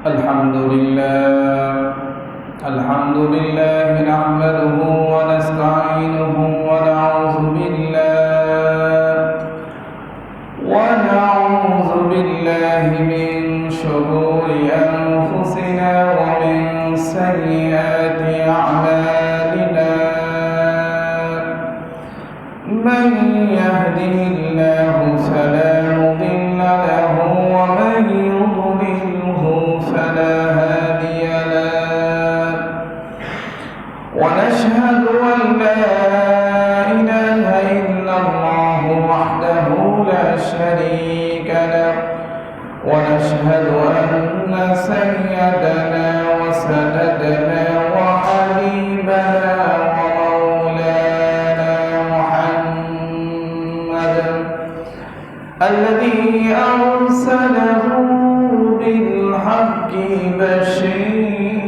الحمد لله نحمده ونستعينه ونعوذ بالله من شرور أنفسنا ومن سيئات أعمالنا من يهده الله فلا مضل له ومن يضلله فلا هادي له ونشهد أن لا إله إلا الله وحده لا شريك له ونشهد أن سيدنا وسندنا وحبيبنا ومولانا محمدا الذي أرسله بالحق بشيرا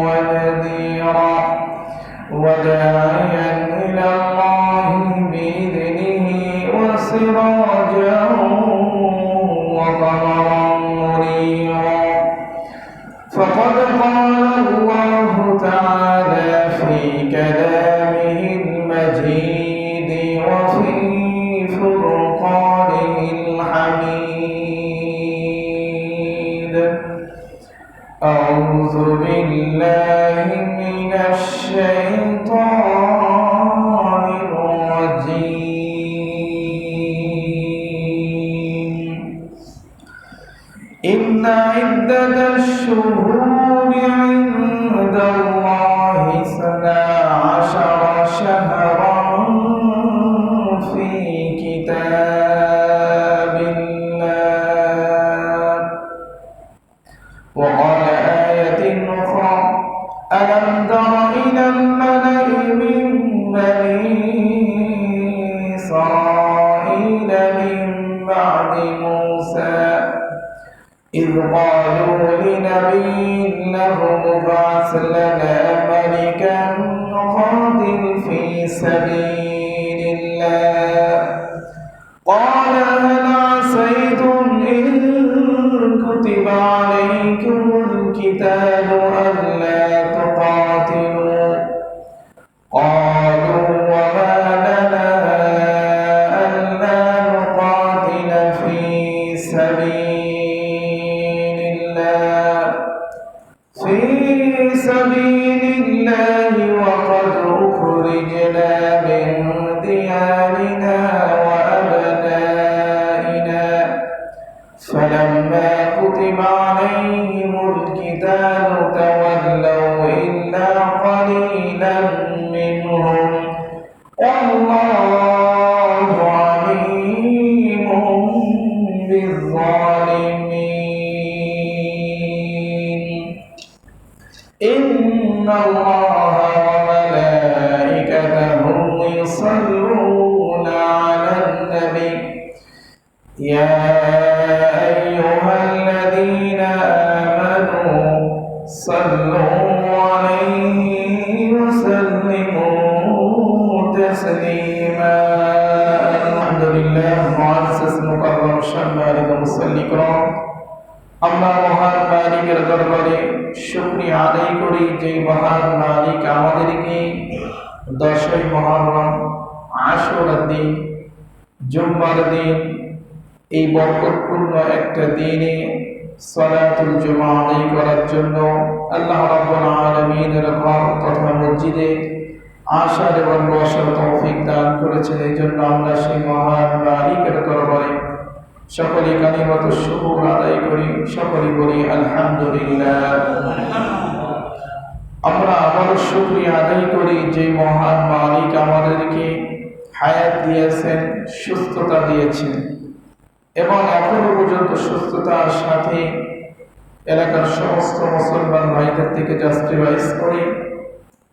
ونذيرا وداعيا إلى الله بإذنه وسراجا وقمرا منيرا فقد قال الله تعالى في كلامه المجيد وفي فرقانه الحميد أعوذ بالله من الشيطان الرجيم إن عدة الشهور عند الله 12 شهرا في كتاب الله وقال آية أخرى ألم تر إلى الملأ من بني إسرائيل من بعد موسى إذ قالوا لنبي له ابعث لنا ملكا نقاتل في سبيل الله قال هل عسيتم إن كتب عليكم القتال ألا تقاتلوا قالوا وما لنا ألا نقاتل في سبيل الله وقد أخرجنا من ديارنا وأبنائنا فلما كتب عليهم القتال تولوا إلا قليلا منهم والله عليم بالظالمين إن الله وملائكته يصلون على النبي يا أيها الذين آمنوا صلوا عليه وسلموا تسليما الحمد لله معزز مكرم সম্মানিত মুসল্লি کرام আমরা মহান মালিকের দরবারে শুকরিয়া আদায় করি যে মহান মালিক আমাদেরকে 10ই মুহররম আশুরার দিন জুম্মার দিন এই বরকতপূর্ণ একটা দিনে সালাতুল জুমা আদায় করার জন্য আল্লাহ রাব্বুল আলামিনের ঘর তথা মসজিদে আসার এবং বসার তৌফিক দান করেছেন। এই জন্য আমরা সেই মহান মালিকের দরবারে সকলে কালিমাত শুকর আদায় করি, সকলে বলি আলহামদুলিল্লাহ। আমরা আবারও শুকরিয়া আদায় করি যে মহান মালিক আমাদেরকে হায়াত দিয়েছেন, সুস্থতা দিয়েছেন এবং এখনো পর্যন্ত সুস্থতার সাথে এলাকার সমস্ত মুসলমান ভাইদের থেকে জাস্টিফাইজ করে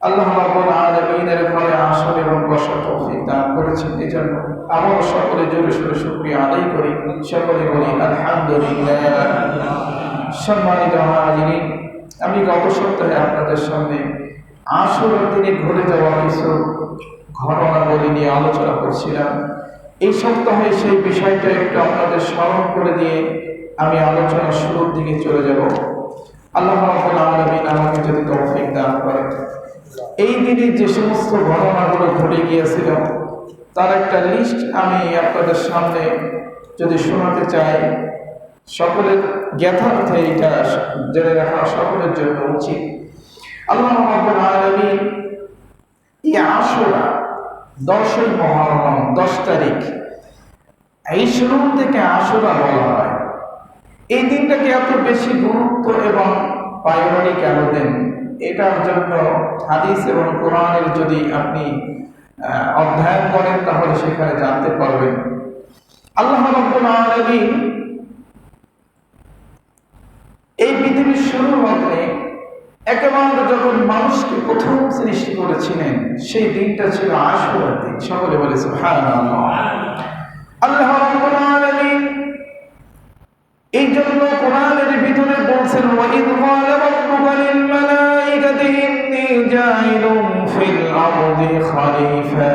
আল্লাহ রাব্বুল আলামিনের ঘরে আসার এবং বসার তৌফিক দান করেছেন। এই জন্য আমরা সকলে জোরে সোরে শুকরিয়া আদায় করি, সকলে বলি আলহামদুলিল্লাহ। সম্মানিত হাজিরিন, আমি গত সপ্তাহে আপনাদের সামনে আশুরার দিনে ঘটে যাওয়া কিছু ঘটনাবলী নিয়ে আলোচনা করছিলাম। এই সপ্তাহে সেই বিষয়টা একটু আপনাদের স্মরণ করে দিয়ে আমি আলোচনা শুরুর দিকে চলে যাব। আল্লাহ রাব্বুল আলামিন আমাকে যদি তৌফিক দান করে, এই দিনে যে সমস্ত ঘটনাগুলো ঘটে গিয়েছিল তার একটা লিস্ট আমি আপনাদের সামনে যদি শোনাতে চাই, সকলের জ্ঞাতার্থে এটা জেনে রাখা সকলের জন্য উচিত। আল্লাহ রাব্বুল আলামিন এই আশুরা 10ই মুহররম 10 তারিখ, এই শুরু থেকে আশুরা বলা হয়। এই দিনটাকে এত বেশি গুরুত্ব এবং প্রায়োরিটি কেন দেন, এটার জন্য হাদিস এবং কোরআনের যদি আপনি অধ্যয়ন করেন তাহলে সেখানে জানতে পারবেন। আল্লাহ রাব্বুল আলামিন এই পৃথিবীর শুরুর মধ্যে একেবারে যখন মানুষকে প্রথম সৃষ্টি করেছিলেন সেই দিনটা ছিল আশুরার দিন। সকলে বলে সুবহানাল্লাহ। আল্লাহ রাব্বুল আলামিন এই জন্য কোরআনের ভিতরে বলছেন, ওয়াইদ ক্বালা রাব্বুকা লিল মালাইকাতি ইন্নী জাইলুন ফিল আরদি খলিফা।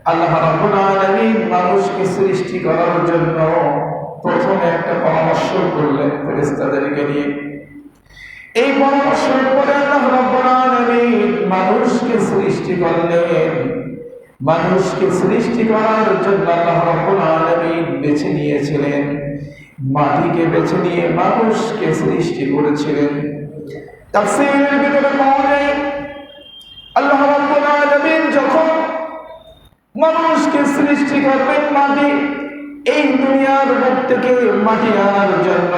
আল্লাহ রাব্বুল আলামিন মানুষকে সৃষ্টি করার জন্য প্রথমে একটা পরামর্শ করলেন ফেরেশতাদেরকে নিয়ে। এই পরামর্শের পরে আল্লাহ রাব্বুল আলামিন মানুষকে সৃষ্টি করলেন। মানুষকে সৃষ্টি করার জন্য আল্লাহ রাব্বুল আলামিন বেছে নিয়েছিলেন, মাটিকে বেছে নিয়ে মানুষকে সৃষ্টি করেছিলেন। তাফসীরের ভিতরে পাওয়া যায় আল্লাহ রাব্বুল আলামিন যখন মানুষকে সৃষ্টি করবেন, মাটি এই দুনিয়ার বুক থেকে মাটি আনার জন্য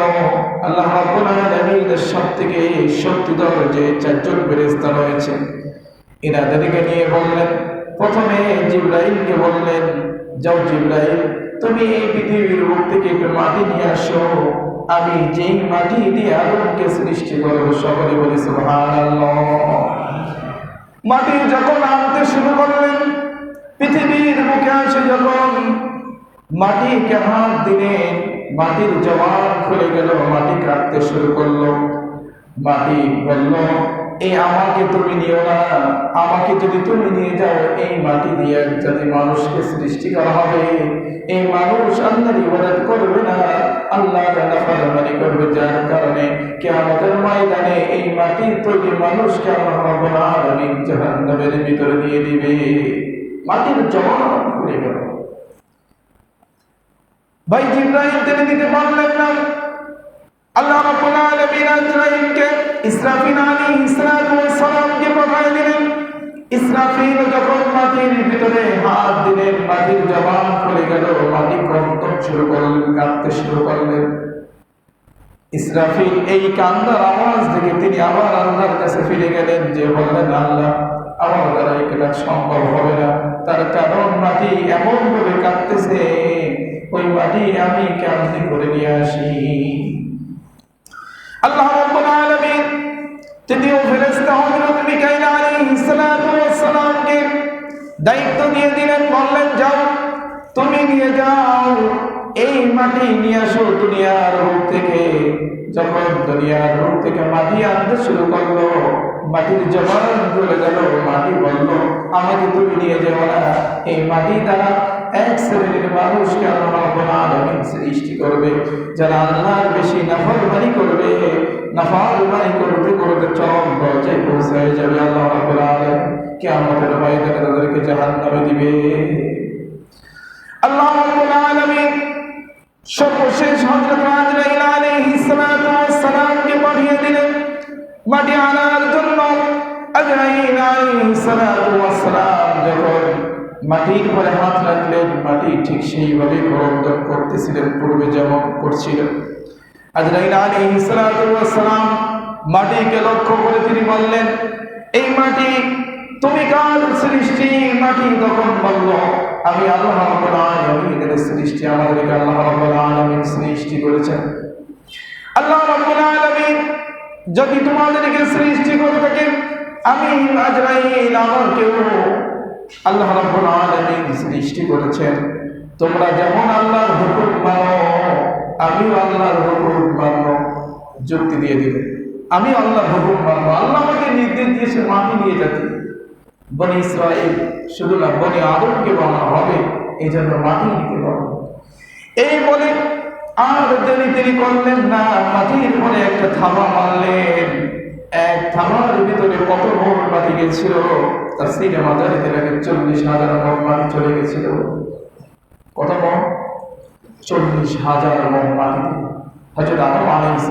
আল্লাহ রাব্বুল আলামিনের সবথেকে শক্তিধর যে 4 জন ফেরেশতা রয়েছে এনাদেরকে নিয়ে বললেন, প্রথমে জিবরাইলকে বললেন, যাও জিবরাইল তুমি এই পৃথিবীর বুক থেকে একটু মাটি নিয়ে আসো, আমি যেই মাটি দিয়ে আদমকে সৃষ্টি করব। সকলে বলি সুবহানাল্লাহ। মাটি যখন আনতে শুরু করলেন, পৃথিবীর বুকে আসে যখন মাটিকে হাত দিলে মাটির জবান খুলে গেল, মাটি কাটতে শুরু করলো। মাটি বলল, এই আমাকে তুমি নিও না, আমাকে যদি তুমি নিয়ে যাও এই মাটি দিয়ে যদি মানুষকে সৃষ্টি করা হবে, এই মানুষ আল্লাহর ইবাদত করবে না, আল্লাহর নাফরমানি করবে, যার কারণে কিয়ামতের ময়দানে এই মাটির তৈরি মানুষকে আল্লাহ রাব্বুল আলামিন জাহান্নামের ভিতরে দিয়ে দিবে। মাটির জবান খুলে গেল। ভাই জিবরাইল তিনি দিতে পারলেন না। আল্লাহ রাব্বুল আলামিন আজরাইলকে ইসরাফিল আলাইহিস সালামকে পাঠিয়ে দিলেন। ইসরাফিল যখন মাটির ভিতরে হাত দিলেন, মাটির জবান খুলে গেল, মাটি কম্পন শুরু করলেন, কাঁপতে শুরু করলেন। ইসরাফিল এই কান্নার আওয়াজ দেখে তিনি আবার আল্লাহর কাছে ফিরে গেলেন, যে বললেন, আল্লাহ আমার দ্বারা এটা সম্ভব হবে না, তার কারণ মাটি এমন ভাবে কাঁপতেছে, ওই মাটি আমি কেমনে করে নিয়ে আসি। আল্লাহ রাব্বুল আলামিন তৃতীয় ফেরেশতা হযরত মিকাইল আলাইহিস সালামকে দায়িত্ব দিয়ে দিলেন, বললেন, যাও তুমি নিয়ে যাও এই মাটি নিয়ে আসো দুনিয়ার রূপ থেকে। যখন দুনিয়ার রূপ থেকে মাটি আনতে শুরু করলো, মাটির জবান চলে গেল। মাটি বলল, আমাকে তুমি নিয়ে যাও না, এই মাটি দ্বারা এক শ্রেণীর মানুষকে আল্লাহ রাব্বুল আলামিন সৃষ্টি করবে, যারা আল্লাহর বেশি নাফরমানি করবে। নাফরমানি করতে করতে চরম পর্যায়ে পৌঁছে যাবে। আল্লাহ রাব্বুল আলামিন কিয়ামতের ময়দানে তাদেরকে জাহান্নামে দিবে। আল্লাহ রাব্বুল আলামিন সর্বশেষ হযরত আজরাইল আলাইহিস সালামকে পাঠিয়ে দিলেন মাটি আনার জন্য। আজরাইল আলাইহিস সালাম যখন মাটির উপরে হাত রাখলেন, মাটি ঠিক সেইভাবে করন্দন করতেছিলেন, পূর্বে যেমন করছিলেন। আজরাইল আলাইহিস সালাম মাটিকে লক্ষ্য করে তিনি বললেন, এই মাটি তুমি কার সৃষ্টি? মাটি তখন বলল, আমি আল্লাহ রাব্বুল আলামিনের সৃষ্টি, আমাদেরকে আল্লাহ রাব্বুল আলামিন সৃষ্টি করেছেন। আল্লাহ রাব্বুল আলামিন যদি তোমাদেরকে সৃষ্টি করে থাকেন, আমি আজরাইল আমাকেও আল্লাহ রাব্বুল আলামিন সৃষ্টি করেছেন। তোমরা যেমন আল্লাহর হুকুম মানো, আমিও আল্লাহর হুকুম মানবো। যুক্তি দিয়ে দিলেন, আমি আল্লাহর হুকুম মানবো। আল্লাহ আমাকে নির্দেশ দিয়েছে মাটি নিয়ে যেতে। বনি ইসরাইল শুধু না, বনি আদমকে বানানো হবে, এই জন্য মাটি নিতে পারবো। এই বলে আর দেরি করলেন না, মাটির পরে একটা থাবা মারলেন। এক থাবার ভিতরে কত মোট মাটি গেছিল, তাফসীরে মাদারিতে লেখা 40,000 মোট মাটি চলে গেছিল। কত মোট? 40,000 মোট মাটি হযরত আদম আলাইহিস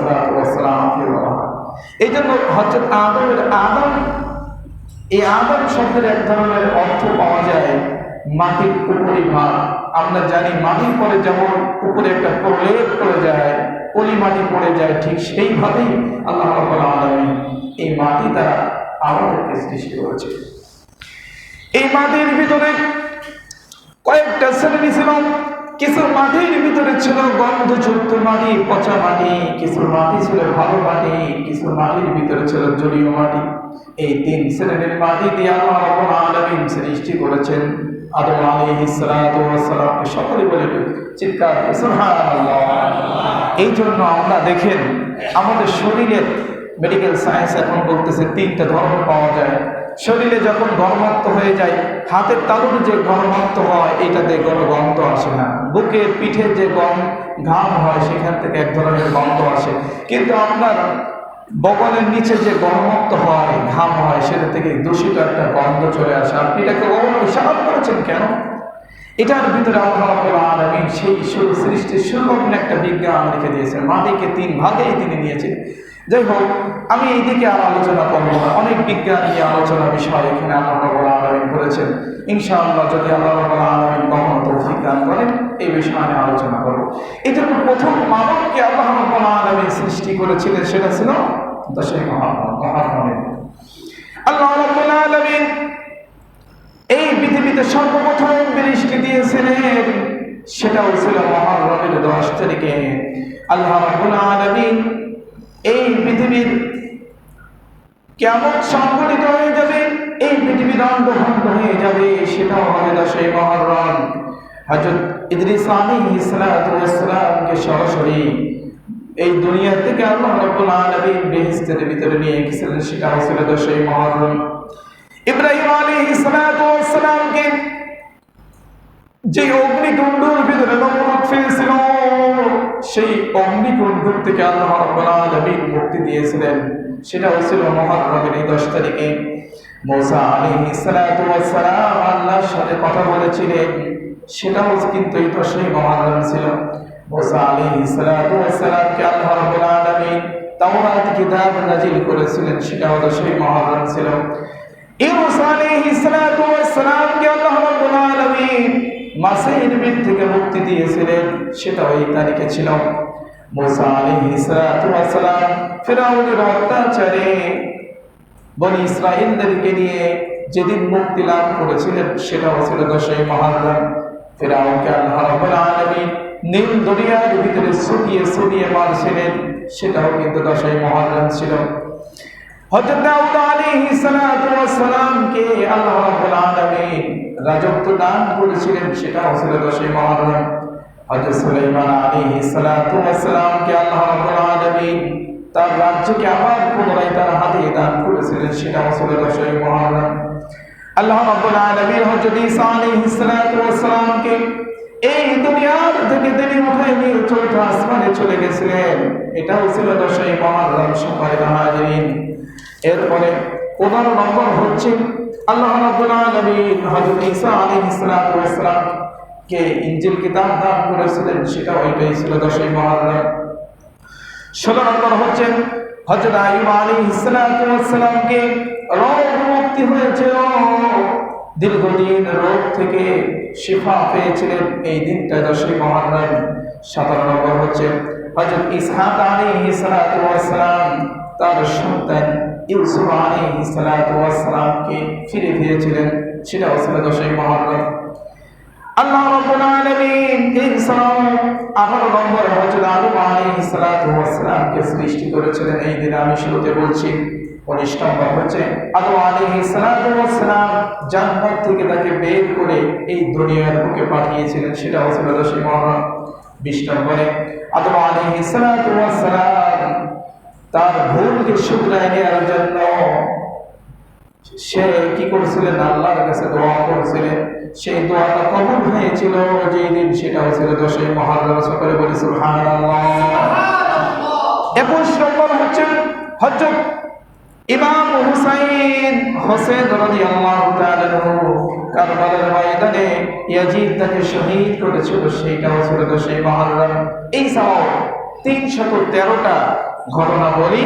সালামকে বলা হয়। এই জন্য হযরত আদম, এই আদম শব্দের এক ধরনের অর্থ পাওয়া যায় মাটির উপরিভাগ। আমরা জানি মাটির পরে যেমন উপরে একটা প্রলেপ পড়ে যায়, পলি মাটি পড়ে যায়, ঠিক সেইভাবেই আল্লাহ রাব্বুল আলামিন এই মাটি দ্বারা আমাদেরকে সৃষ্টি করেছে। এই মাটির ভিতরে কয়েকটা শ্রেণী ছিল। কিছু মাটির ভিতরে ছিল গন্ধযুক্ত মাটি, পচা মাটি, কিছু মাটি ছিল ভালো মাটি, কিছু মাটির ভিতরে ছিল জলীয় মাটি। এই তিন শ্রেণীর মাটি দিয়ে আল্লাহ রাব্বুল আলামিন সৃষ্টি করেছেন আদম আলাইহিস সালাতু ওয়াস সালামকে। সকলে বলে চিৎকার করে সুবহানাল্লাহ। এই জন্য আমরা দেখেন আমাদের শরীরের মেডিকেল সায়েন্স এখন বলতেছে 3টা ধর্ম পাওয়া যায়। শরীরে যখন গর্মাক্ত হয়ে যায়, হাতের তালুর যে গর্মাক্ত হয় এটাতে কোনো গন্ধ আসে না। বুকে পিঠে যে ঘাম হয় সেখান থেকে এক ধরনের গন্ধ আসে। কিন্তু আপনার বগলের নিচে যে গর্মাক্ত হয়, ঘাম হয়, সেটা থেকে দূষিত একটা গন্ধ চলে আসে। আপনি এটাকে হিসাব করেছেন কেন? এটার ভিতরে আল্লাহ রাব্বুল আলামিন সেই সৃষ্টির সুলগ্ন একটা বিজ্ঞান লিখে দিয়েছেন। মাটিকে 3 ভাগেই তিনি নিয়েছেন। যাই হোক, আমি এইদিকে আর আলোচনা করবো না। অনেক বিজ্ঞান নিয়ে আলোচনা বিষয় এখানে আল্লাহ রাব্বুল আলামিন করেছেন। ইনশাআল্লাহ যদি আল্লাহ রাব্বুল আলামিন কখনো তৌফিক দান করেন এই বিষয়ে আমি আলোচনা করব। এই জন্য প্রথম মানবকে আল্লাহ রাব্বুল আলামিন সৃষ্টি করেছিলেন, সেটা ছিল 10 মুহররমে। আল্লাহ রাব্বুল আলামিন এই পৃথিবীতে সর্বপ্রথম বৃষ্টি দিয়েছিলেন, সেটাও ছিল মুহররমের 10 তারিখে। আল্লাহ রাব্বুল আলামিন এই পৃথিবীর কিয়ামত সংঘটিত হয়ে যাবে, এই পৃথিবী দণ্ডভণ্ড হয়ে যাবে, সেটাও হবে 10 মুহররম। হযরত ইদ্রিস আলাইহিস সালাতু ওয়াস সালামকে সরাসরি এই দুনিয়া থেকে আল্লাহ রাব্বুল আলামিন বেহেশতের ভিতরে নিয়ে গেছিলেন, সেটাও ছিল 10 মুহররম। ইব্রাহিম আলাইহিস সালাতু ওয়াস সালামকে যে অগ্নিকুণ্ডের ভিতরে নমরুদ ফেলেছিল, সেই অগ্নিকুণ্ড থেকে আল্লাহ রাব্বুল আলামিন মুক্তি দিয়েছিলেন, সেটাও ছিল মুহররমের 10 তারিখে। মুসা আলাইহিস সালাতু ওয়াস সালাম আল্লাহর সাথে কথা বলেছিলেন, সেটাও কিন্তু 10 মুহররম ছিল। মুসা আলাইহিস সালাতু ওয়াস সালামকে আল্লাহ রাব্বুল আলামিন তাওরাত কিতাব নাযিল করেছিলেন, সেটাও 10 মুহররম ছিল। ইউনূস আলাইহিস সালাতু ওয়াস সালামকে আল্লাহ রাব্বুল আলামিন মাছের পেট থেকে মুক্তি দিয়েছিলেন, সেটাও এই তারিখে ছিল। মুসা আলাইহিস সালাতু ওয়াস সালাম ফিরআউনের অত্যাচারে বনি ইসরাঈলদেরকে নিয়ে যেদিন মুক্তি লাভ করেছিলেন, সেটাও ছিল 10 মুহররম। ফিরআউনকে আল্লাহ রাব্বুল আলামিন নীল দরিয়ার ভিতরে ছুটিয়ে মারছিলেন, সেটাও কিন্তু 10 মুহররম ছিল। হযরত দাউদ আলাইহিস সালাতু ওয়াস সালামকে আল্লাহ রাব্বুল আলামিন রাজত্ব দান করেছিলেন, সেটাও ছিল 10 মুহররম। হযরত সুলাইমান আলাইহিস সালাতু ওয়াস সালামকে আল্লাহ রাব্বুল আলামিন তার রাজ্যকে আবার পুনরায় তার হাতে দান করেছিলেন, সেটাও ছিল 10 মুহররম। আল্লাহ রাব্বুল আলামিন হযরত ঈসা আলাইহিস সালাতু ওয়াস সালামকে এই দুনিয়ার থেকে তিনি উঠায় নিয়ে চতুর্থ আসমানে চলে গেছিলেন, এটাও ছিল 10 মুহররম। সম্মানিত হাজিরিন, এরপরে 15 নম্বর হচ্ছে আল্লাহ রাব্বুল আলামিন হযরত ঈসা আলাইহিস সালাতু ওয়াস সালামকে ইনজিল কিতাব দান করেছিলেন, সেটাও এটাই ছিল 10 মুহররম। 16 নম্বর হচ্ছে হযরত আইয়ুব আলাইহিস সালাতু ওয়াস সালামকে রোগ মুক্তি হয়েছিল, দীর্ঘদিন রোগ থেকে শিফা পেয়েছিলেন, এই দিনটা 10 মুহররম। 17 নম্বর হচ্ছে হযরত ইসহাক আলাইহিস সালাতু ওয়াস সালাম তার সন্তান ইউসুফ আলাইহিস সালাতু ওয়াস সালামকে ফিরে পেয়েছিলেন, সেটাও ছিল 10 মুহররম। আল্লাহ রাব্বুল আলামিন এই সালাম 18 নম্বর হযরত আদম আলাইহিস সালাতু ওয়াস সালামকে সৃষ্টি করেছিলেন, এই দিন আমি শুরুতে বলছি। 19 নম্বর হচ্ছে আদম আলাইহিস সালাতু ওয়াস সালাম জান্নাত থেকে তাকে বের করে এই দুনিয়ার বুকে পাঠিয়েছিলেন, সেটাও ছিল 10 মুহররম। 20 নম্বরে আদম আলাইহিস সালাতু ওয়াস সালাম তার ভুলকে শুধরায় নেওয়ার জন্য সে কি করেছিলেন? আল্লাহর কাছে দোয়া করেছিলেন। সেই দোয়াটা কবুল হয়েছিল যেই দিন, সেটা হয়েছিল 10ই মুহররম। সকলে বলি সুবহানাল্লাহ। 21 নম্বর হচ্ছে হযরত ইমাম হোসেন রাদিয়াল্লাহু তাআলা কারবালার ময়দানে ইয়াজিদ তাকে শহীদ করেছিল, সেইটা হয়েছিল 10ই মুহররম। এই সব 313টা ঘটনা বলি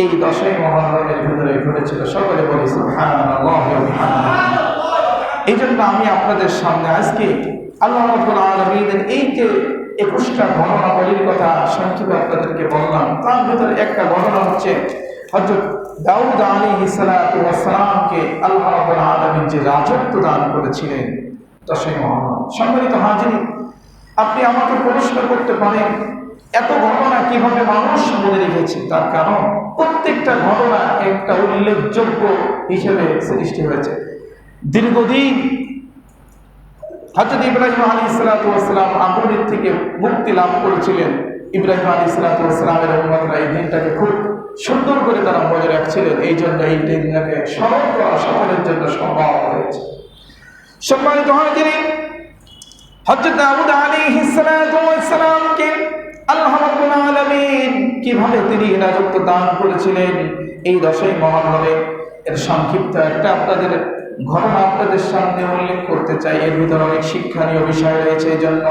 এই 10ই মুহররমের ভিতরে ঘটেছিল। সকলে বলি সুবহানাল্লাহ ওয়া বিহামদিহি। এই জন্য আমি আপনাদের সামনে আজকে আল্লাহ রাব্বুল আলামিনের এই যে 21টা ঘটনা বলির কথা সংক্ষেপে আপনাদেরকে বললাম, তার ভিতরে একটা ঘটনা হচ্ছে হযরত দাউদ আলাইহিস সালাতু ওয়াস সালামকে আল্লাহ রাব্বুল আলামিন যে রাজত্ব দান করেছিলেন 10ই মুহররম। সম্মানিত হাজির, আপনি আমাকে প্রশ্ন করতে পারেন এত ঘটনা কিভাবে মানুষ মনে রেখেছে? তার কারণ প্রত্যেকটা ঘটনা একটা উল্লেখযোগ্য হিসেবে সৃষ্টি হয়েছে। দীর্ঘদিন হযরত ইব্রাহিম আলাইহিস সালাতু ওয়াস সালাম আগুনের থেকে মুক্তি লাভ করেছিলেন। ইব্রাহিম আলাইহিস সালাতু ওয়াস সালামের উম্মতরা এই দিনটাকে খুব সুন্দর করে তারা মনে রাখছিলেন। এই জন্য এই দিনটাকে স্মরণ করা সকলের জন্য সম্ভব হয়েছে। সম্মানিত হাজিরিন, হযরত দাউদ আলাইহিস সালাতু ওয়াস সালামকে আল্লাহ রাব্বুল আলামিন কিভাবে তিনি রাজত্ব দান করেছিলেন এই 10ই মুহররমে, এর সংক্ষিপ্ত একটা আপনাদের ঘটনা আপনাদের সামনে উল্লেখ করতে চাই। এর ভিতরে অনেক শিক্ষণীয় বিষয় রয়েছে। এই জন্য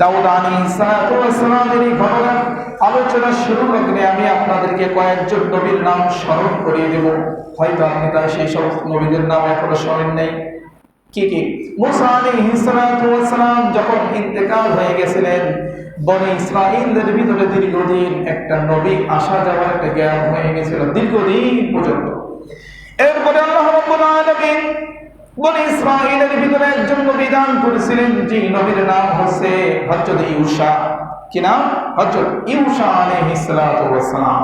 দাউদ আলাইহিস সালাতু ওয়াস সালামের এই ঘটনা আলোচনা শুরু লগ্নে আমি আপনাদেরকে কয়েকজন নবীর নাম স্মরণ করিয়ে দেব। হয়তো আপনি তার সেই সমস্ত নবীদের নাম এখনো শোনেন নাই। কি কি? মুসা আলাইহিস সালাতু ওয়াস সালাম যখন ইন্তেকাল হয়ে গেছিলেন, বনি ইসরাঈলের ভিতরে দীর্ঘদিন একটা নবী আসা যাওয়ার একটা গ্যাপ হয়ে গেছিল, দীর্ঘদিন পর্যন্ত। এরপরে আল্লাহ রাব্বুল আলামিন বনি ইসরাঈলের ভিতরে একজন নবী দান করেছিলেন, যে নবীর নাম হচ্ছে হযরত ইউসা। কি নাম? হযরত ইউসা আলাইহিস সালাতু ওয়াস সালাম।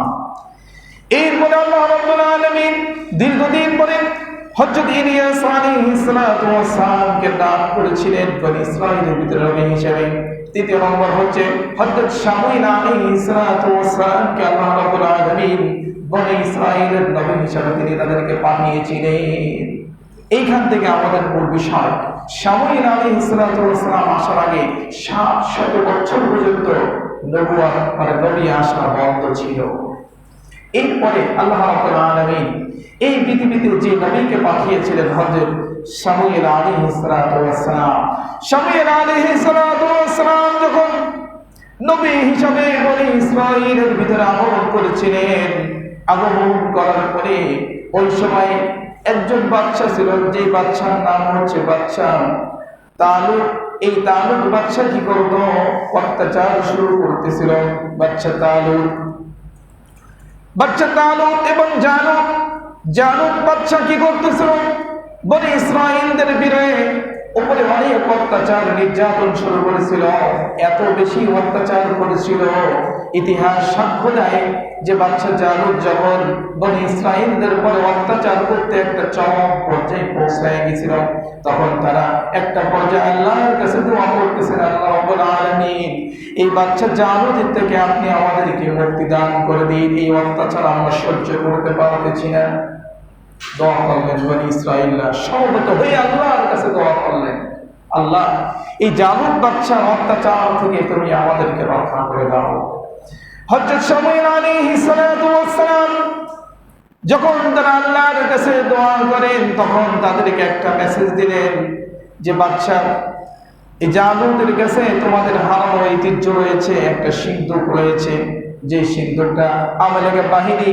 এরপরে আল্লাহ রাব্বুল আলামিন দীর্ঘদিন পরে হযরত ইলিয়াস আলাইহিস সালাতু ওয়াস সালামকে দান করেছিলেন বনি ইসরাঈলের ভিতরে নবী হিসেবে। তৃতীয় নম্বর হচ্ছে হযরত শামুয়েল আলাইহিস সালাতু ওয়াস সালামকে আল্লাহ রাব্বুল আলামিন বনি ইসরাঈলের নবী হিসেবে তিনি তাদেরকে পাঠিয়েছিলেন। এইখান থেকে আমাদের মূল বিষয়, শামুয়েল আলাইহিস সালাতু ওয়াস সালাম আসার আগে 700 বছর পর্যন্ত নবুয়ত মানে নবী আসা বন্ধ ছিল। এরপরে আল্লাহ রাব্বুল আলামিন এই পৃথিবীতে যে নবীকে পাঠিয়েছিলেন হযরত শামুয়েল আলাইহিস সালাতু ওয়াস সালাম। শামুয়েল আলাইহিস সালাতু ওয়াস সালাম যখন নবী হিসাবে বনি ইসরাঈলের ভিতরে আগমন করেছিলেন, আগমন করার পরে ওই সময় একজন বাদশা ছিল, যে বাদশার নাম হচ্ছে বাদশা তালুত। এই তালুত বাদশা কি করতো? অত্যাচার শুরু করতেছিল। বাদশা তালুত এবং জালুত বাদশা কি করতেছিল? বনি ইসরাঈলদের উপরে অনেক অত্যাচার নির্যাতন শুরু করেছিল। এত বেশি অত্যাচার করেছিল, ইতিহাস সাক্ষ্য দেয় যে বাদশা জালুত যখন বনি ইসরাঈলদের উপরে অত্যাচার করতে একটা চরম পর্যায়ে পৌঁছায় গেছিল, তখন তারা একটা পর্যায়ে আল্লাহর কাছে দোয়া করতেছেন, আল্লাহ রাব্বুল আলামিন এই বাদশা জালুতের থেকে আপনি আমাদেরকে মুক্তি দান করে দিন, এই অত্যাচার আমরা সহ্য করতে পারতেছি না। দোয়া করলেন বনি ইসরাঈলরা, সমবেত হয়ে আল্লাহর কাছে দোয়া করলেন, আল্লাহ এই জালুত বাদশার অত্যাচার থেকে তুমি আমাদেরকে রক্ষা করে দাও। হযরত শামুয়েল আলাইহিস সালাতু ওয়াস সালাম যখন তারা আল্লাহর কাছে দোয়া করেন, তখন তাদেরকে একটা মেসেজ দিলেন যে বাদশা এই জালুতের কাছে তোমাদের হারানো ঐতিহ্য রয়েছে, একটা সিন্দুক রয়েছে, যে সিন্দুকটা আমাদের বাহিনী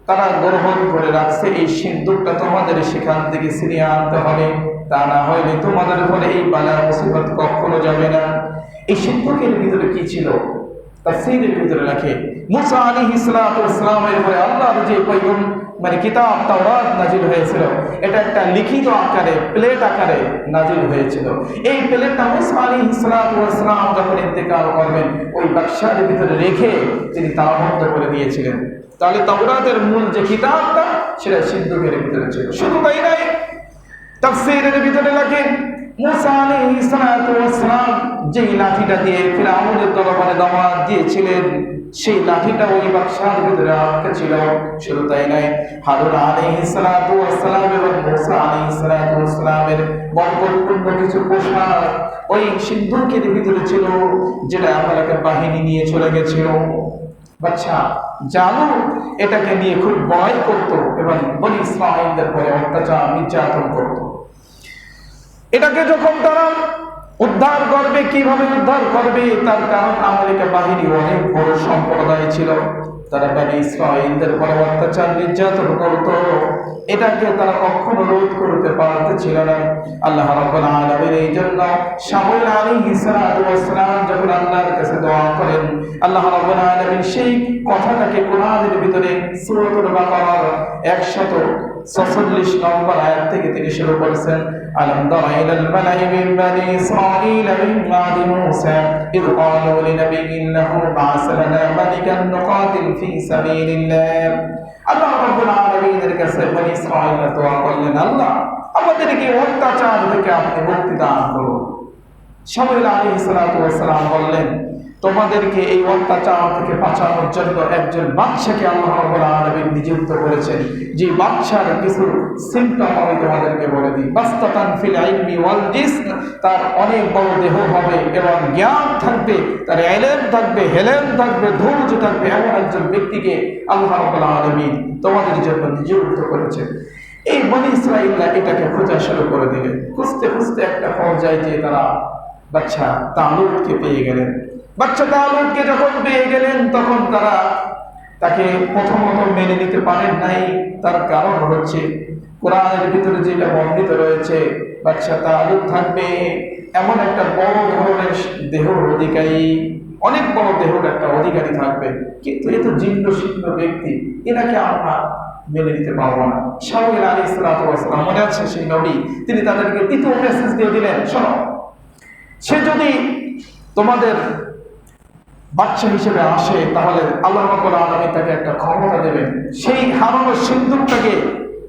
তারা গ্রহণ করে রাখছে, এই সিন্দুকটা তোমাদের সেখান থেকে ছিনিয়ে আনতে হবে, তা না হলে তোমাদের উপরে এই বালা মুসিবত কখনো যাবে না। এই সিন্দুকের ভিতরে কি ছিল? তাফসীরের ভিতরে লেখে মুসা আলাইহিস সালাতু ওয়াস সালামের উপরে আল্লাহর যে মানে কিতাব তাওরাত নাজিল হয়েছিল, এটা একটা লিখিত আকারে প্লেট আকারে নাজিল হয়েছিল। এই প্লেটটা মুসা আলাইহিস সালাতু ওয়াস সালাম যখন ইন্তেকাল করবেন ওই বাক্সের ভিতরে রেখে তিনি তালাবদ্ধ করে দিয়েছিলেন। তাহলে তাওরাতের মূল যে কিতাবটা সেটা সিন্দুকের ভিতরে ছিল। শুধু তাই নয়, তাফসীরের ভিতরে লেখে মুসা আলাইহিস সালাতু ওয়াস সালাম যে লাঠিটা দিয়ে ফিরআউনের দরবারে দাওয়াত দিয়েছিলেন, সেই লাঠিটা ওই বাক্সার ভিতরে আটকে ছিল। শুধু তাই নয়, হারুন আলাইহিস সালাতু ওয়াস সালাম এবং মূসা আলাইহিস সালাতু ওয়াস সালামের বরকতপূর্ণ কিছু পোশাক ওই সিন্ধুকের ভিতরে ছিল, যেটা আমাদের বাহিনী নিয়ে চলে গেছিল। বাচ্চা জালুত এটাকে নিয়ে খুব ভয় করত এবং বনি ইসরাঈলদের পরে অত্যাচার নির্যাতন করত। এটাকে যখন তারা উদ্ধার করবে, কিভাবে উদ্ধার করবে, তার কারণ আমেরিকা বাহিনী অনেক বড় সম্প্রদায় ছিল, তারা বনি ইসরাঈলদের পরে অত্যাচার নির্যাতন করত। এটাকে তারা কখনো রোধ করতে পারতেছিল না। আল্লাহ রাব্বুল আলামিন এই জন্য শামুয়েল আলাইহিস সালাতু ওয়াস সালাম যখন আল্লাহর কাছে দোয়া করেন, আল্লাহ রাব্বুল আলামিন সেই কথাটাকে কোরআনের ভিতরে সূরাতুল বাকারার 146 নম্বর আয়াত থেকে তিনি শুরু করেছেন। আলাম তারা ইলাল মালাই মিন বানি ইসরাঈল মিন বাদি মূসা ইয ক্বালু লিনাবিয়্যিন লাহু বা'স লানা মালিকান নুকাতিল ফি সাবিলিল্লাহ। আল্লাহ রাব্বুল আলামিনের কাছে বনি ইসরাঈলরা দোয়া করলেন, আল্লাহ আমাদেরকে অত্যাচার থেকে আপনি মুক্তি দান করুন। শামুয়েল আলাইহিস সালাতু ওয়াস সালাম বললেন, তোমাদেরকে এই অত্যাচার থেকে বাঁচানোর জন্য একজন বাদশাকে আল্লাহ রাব্বুল আলামিন নিযুক্ত করেছেন, যে বাদশার কিছু সিম্পটম আমি তোমাদেরকে বলে দিই। বাস্তাতান ফিল ইলমি ওয়াল জিসম, তার অনেক বড় দেহ হবে এবং জ্ঞান থাকবে, তার ইলম থাকবে, হেলেম থাকবে, ধৈর্য থাকবে, এমন একজন ব্যক্তিকে আল্লাহ রাব্বুল আলামিন তোমাদের জন্য নিযুক্ত করেছেন। এই বনি ইসরাঈলরা এটাকে খোঁজা শুরু করে দিলেন। খুঁজতে খুঁজতে একটা পর্যায়ে যে তারা বাচ্চা তালুতকে পেয়ে গেলেন। বাচ্চা তালুতকে যখন পেয়ে গেলেন, তখন তারা তাকে প্রথমত মেনে নিতে পারেন নাই। তার কারণ হচ্ছে কোরআনের ভিতরে যেটা বর্ণিত রয়েছে, বাচ্চা তালুত থাকবে এমন একটা বড় ধরনের দেহর অধিকারী, অনেক বড় দেহর একটা অধিকারী থাকবে, কিন্তু এ তো জীর্ণ শীর্ণ ব্যক্তি, এনাকে আমরা মেনে নিতে পারবো না। শামুয়েল আলাইহিস সালাতু ওয়াস সালাম, মনে আছে সেই নবী, তিনি তাদেরকে দ্বিতীয় মেসেজ দিয়ে দিলেন, শোনো, সে যদি তোমাদের বাদশা হিসেবে আসে তাহলে আল্লাহ রাব্বুল আলামিন তাকে একটা ক্ষমতা দেবেন, সেই হারানো সিন্ধুকটাকে